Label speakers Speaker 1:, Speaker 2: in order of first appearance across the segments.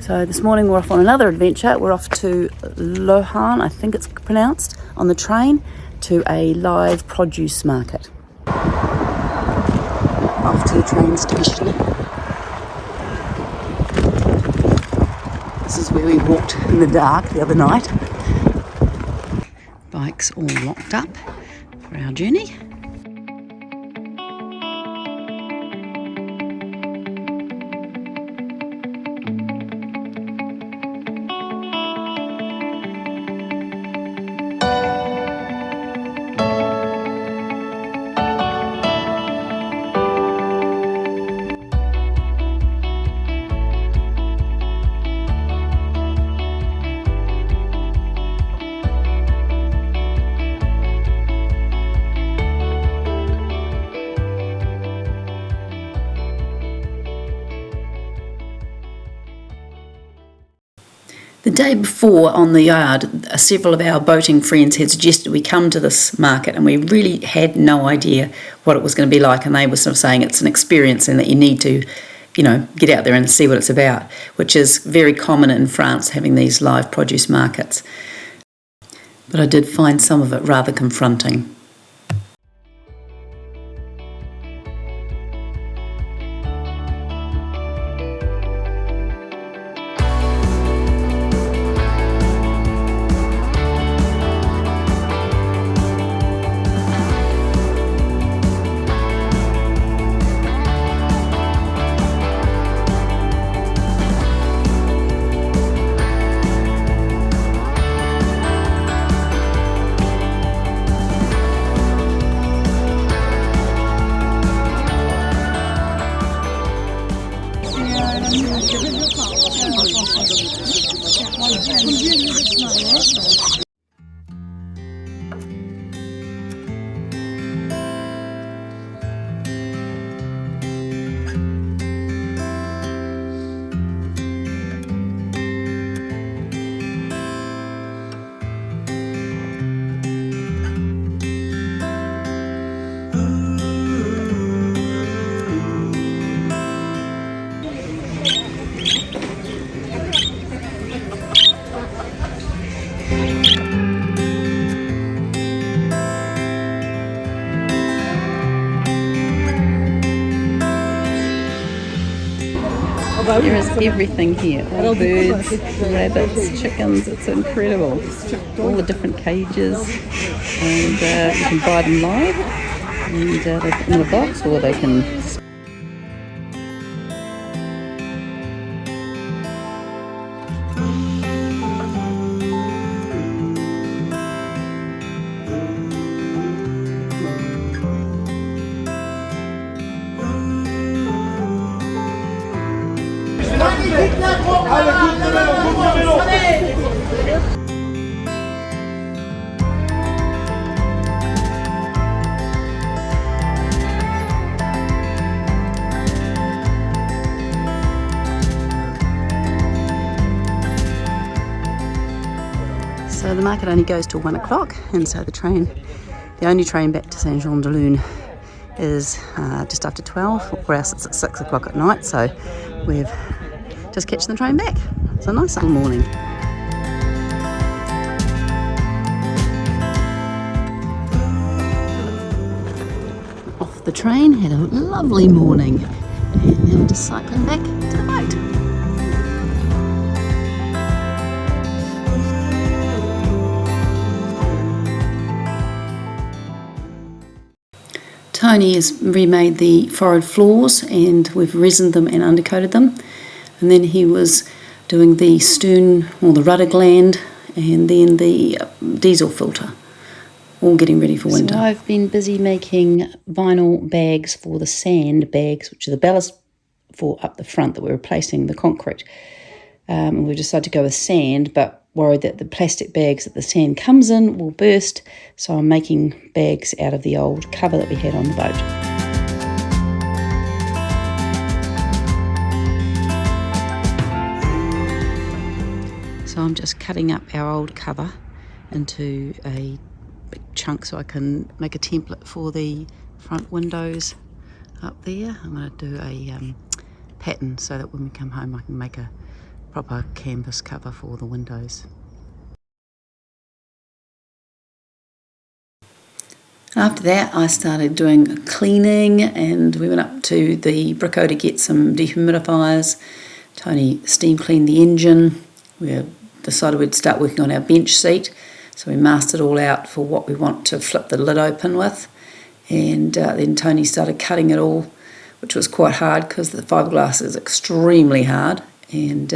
Speaker 1: So this morning we're off on another adventure. We're off to Lohan, I think it's pronounced, on the train to a live produce market. Off to the train station. This is where we walked in the dark the other night. Bikes all locked up for our journey. The day before on the yard, several of our boating friends had suggested we come to this market, and we really had no idea what it was going to be like, and they were sort of saying it's an experience and that you need to, get out there and see what it's about, which is very common in France, having these live produce markets. But I did find some of it rather confronting. There is everything here, all birds, rabbits, chickens, it's incredible. All the different cages, and you can buy them live, and they put in a box, or they can... So the market only goes till 1 o'clock, and so the only train back to Saint-Jean-de-Luz is just after 12, or else it's at 6 o'clock at night, so we've just catching the train back. It's a nice little morning. Off the train, had a lovely morning, and now just cycling back to the boat. Tony has remade the forward floors, and we've resined them and undercoated them. And then he was doing the stern, or the rudder gland, and then the diesel filter, all getting ready for winter. So I've been busy making vinyl bags for the sand bags, which are the ballast for up the front that we're replacing the concrete. We've decided to go with sand, but worried that the plastic bags that the sand comes in will burst, so I'm making bags out of the old cover that we had on the boat. So I'm just cutting up our old cover into a big chunk so I can make a template for the front windows up there. I'm going to do a pattern so that when we come home I can make a proper canvas cover for the windows. After that, I started doing cleaning, and we went up to the Brico to get some dehumidifiers. Tony steam cleaned the engine. We decided we'd start working on our bench seat, so we masked it all out for what we want to flip the lid open with. And then Tony started cutting it all, which was quite hard because the fiberglass is extremely hard. And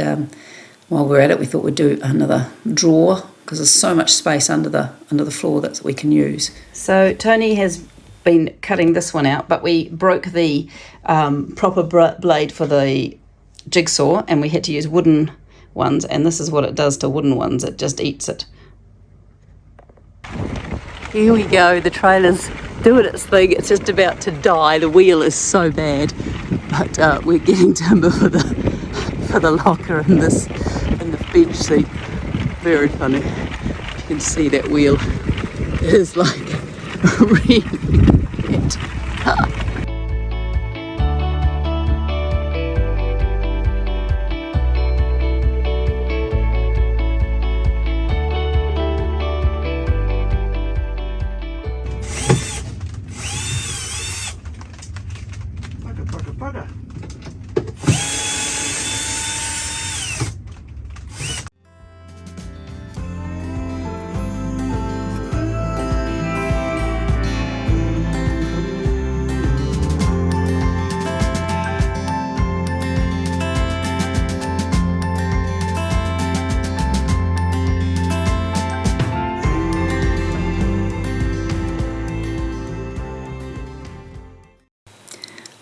Speaker 1: while we're at it, we thought we'd do another drawer, because there's so much space under the floor that we can use. So Tony has been cutting this one out, but we broke the proper blade for the jigsaw, and we had to use wooden ones, and this is what it does to wooden ones. It just eats it. Here we go, the trailer's doing its thing. It's just about to die. The wheel is so bad, but we're getting timber for the locker in the bench seat. Very funny. You can see that wheel is like really bad.
Speaker 2: Bugger.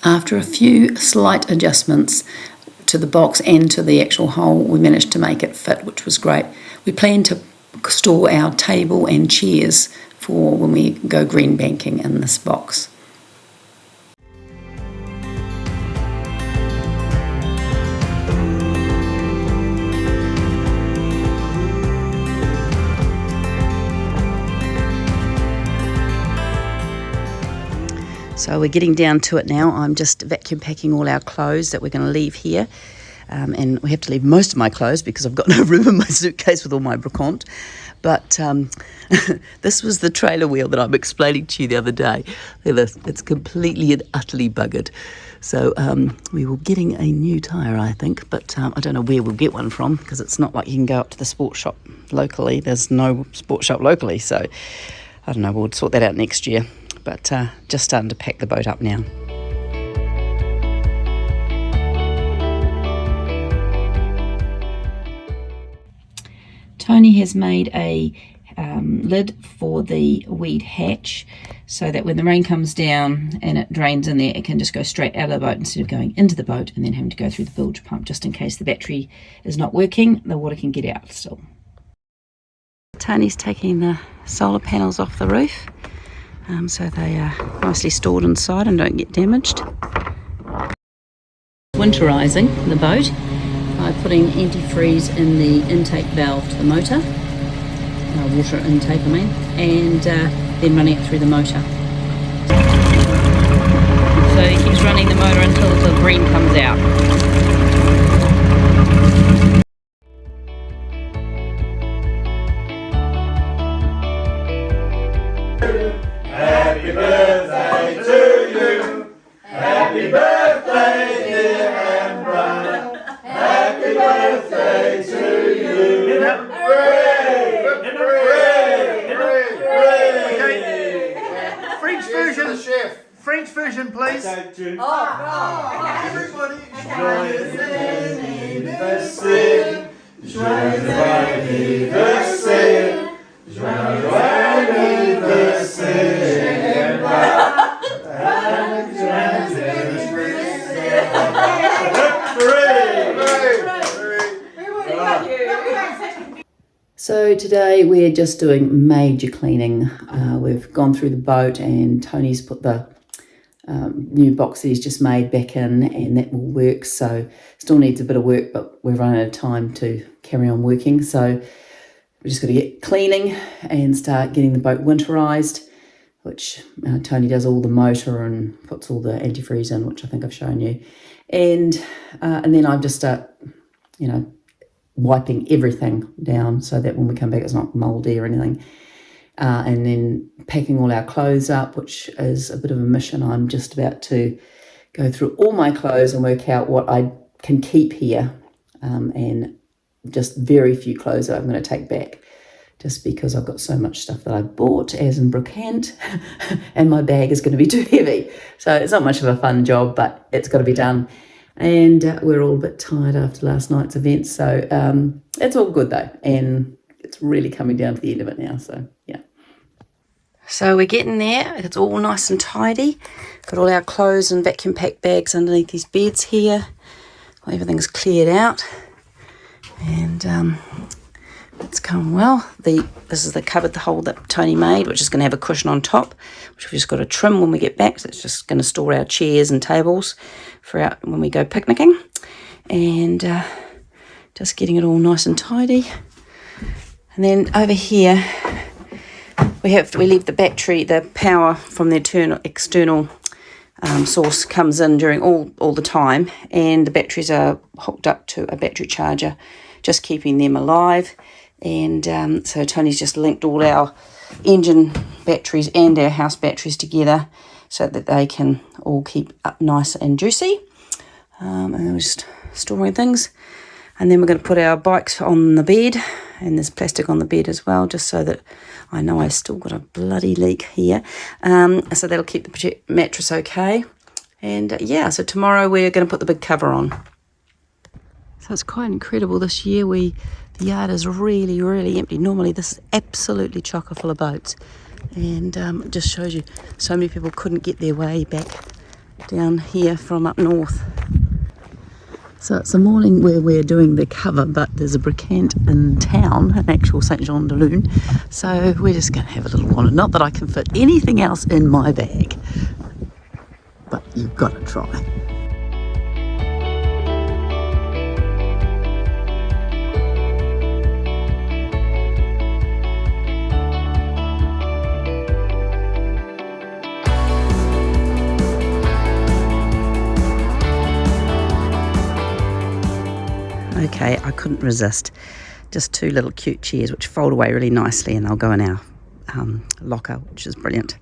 Speaker 1: After a few slight adjustments to the box and to the actual hole, we managed to make it fit, which was great. We plan to store our table and chairs for when we go green banking in this box. So we're getting down to it now. I'm just vacuum packing all our clothes that we're going to leave here. And we have to leave most of my clothes because I've got no room in my suitcase with all my brocante. But this was the trailer wheel that I'm explaining to you the other day. Look at this. It's completely and utterly buggered. So we were getting a new tyre, I think. But I don't know where we'll get one from, because it's not like you can go up to the sports shop locally. There's no sports shop locally. So I don't know. We'll sort that out next year. But just starting to pack the boat up now. Tony has made a lid for the weed hatch, so that when the rain comes down and it drains in there, it can just go straight out of the boat instead of going into the boat and then having to go through the bilge pump, just in case the battery is not working, the water can get out still. Tony's taking the solar panels off the roof. So they are nicely stored inside and don't get damaged. Winterising the boat by putting antifreeze in the intake valve to the motor, water intake I mean, and then running it through the motor. So he keeps running the motor until the green comes out.
Speaker 2: Happy birthday to you. Happy birthday, dear and bright. Happy birthday to you. Hooray! Hooray! Hooray! Okay. French version. Chef. French version, please. Everybody, joyeux anniversaire. Joyeux anniversaire. Joyeux anniversaire.
Speaker 1: So today we're just doing major cleaning. We've gone through the boat, and Tony's put the new box that he's just made back in, and that will work. So still needs a bit of work, but we're running out of time to carry on working. So we're just got to get cleaning and start getting the boat winterised, which Tony does all the motor and puts all the antifreeze in, which I think I've shown you. And then I just start, wiping everything down so that when we come back it's not mouldy or anything. And then packing all our clothes up, which is a bit of a mission. I'm just about to go through all my clothes and work out what I can keep here, and just very few clothes that I'm going to take back, just because I've got so much stuff that I bought, as in Brooke Hant, and my bag is going to be too heavy. So it's not much of a fun job, but it's got to be done. And we're all a bit tired after last night's event, so it's all good though, and it's really coming down to the end of it now, so yeah. So we're getting there. It's all nice and tidy. Got all our clothes and vacuum pack bags underneath these beds here. Everything's cleared out, and it's going well. This is the cupboard hole that Tony made, which is going to have a cushion on top, which we've just got to trim when we get back. So it's just going to store our chairs and tables for when we go picnicking, and just getting it all nice and tidy. And then over here we leave the battery, the power from the external source comes in during all the time, and the batteries are hooked up to a battery charger, just keeping them alive. And so Tony's just linked all our engine batteries and our house batteries together so that they can all keep up nice and juicy. And then we're just storing things. And then we're going to put our bikes on the bed, and there's plastic on the bed as well, just so that I know I've still got a bloody leak here. So that'll keep the mattress okay. And yeah, so tomorrow we're going to put the big cover on. So it's quite incredible this year. The yard is really, really empty. Normally this is absolutely chocker full of boats. And it just shows you so many people couldn't get their way back down here from up north. So it's the morning where we're doing the cover, but there's a bricant in town, an actual St. Jean de Lune. So we're just going to have a little wander. Not that I can fit anything else in my bag, but you've got to try. Okay, I couldn't resist. Just two little cute chairs which fold away really nicely, and they'll go in our locker, which is brilliant.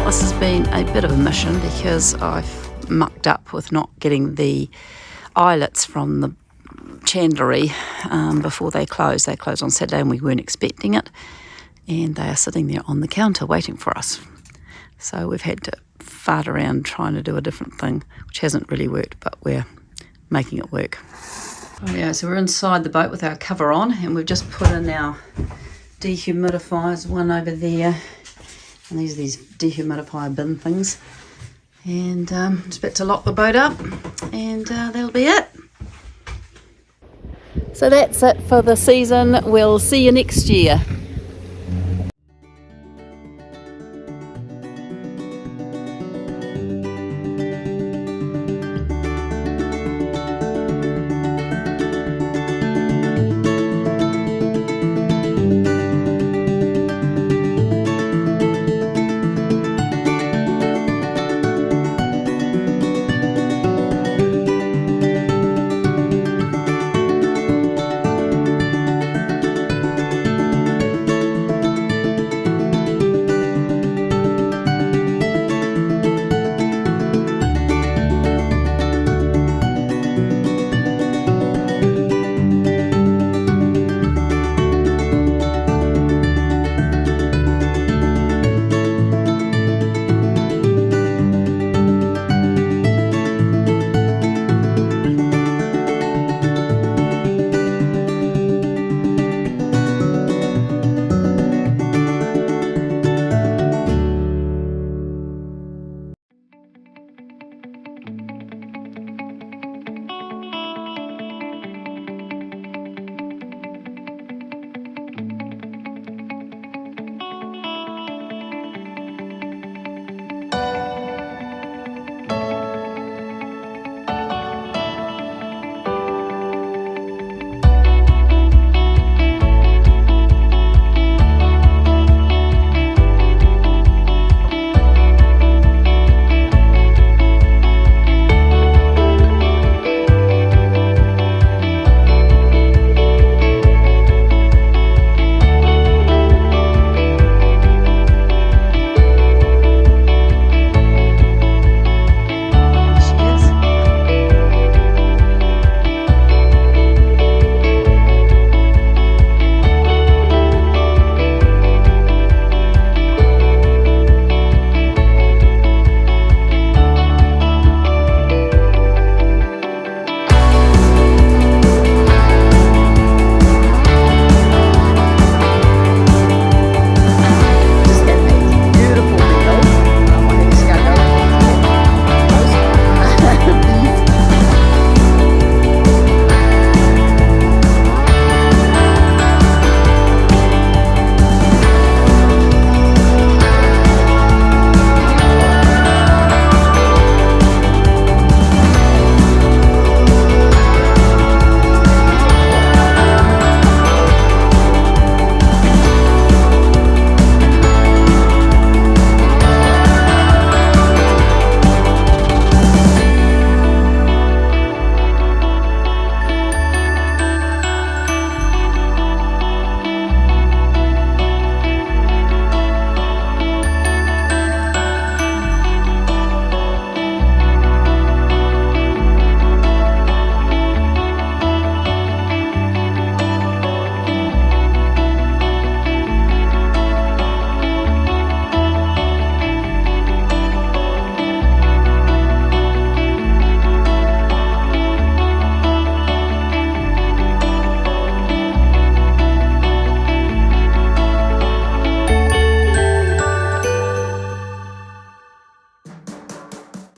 Speaker 1: This has been a bit of a mission because I've mucked up with not getting the eyelets from the chandlery before they close. They close on Saturday and we weren't expecting it, and they are sitting there on the counter waiting for us. So we've had to fart around trying to do a different thing, which hasn't really worked, but we're making it work. Oh yeah, so we're inside the boat with our cover on, and we've just put in our dehumidifiers, one over there. And these are these dehumidifier bin things. And just about to lock the boat up, and that'll be it. So that's it for the season. We'll see you next year.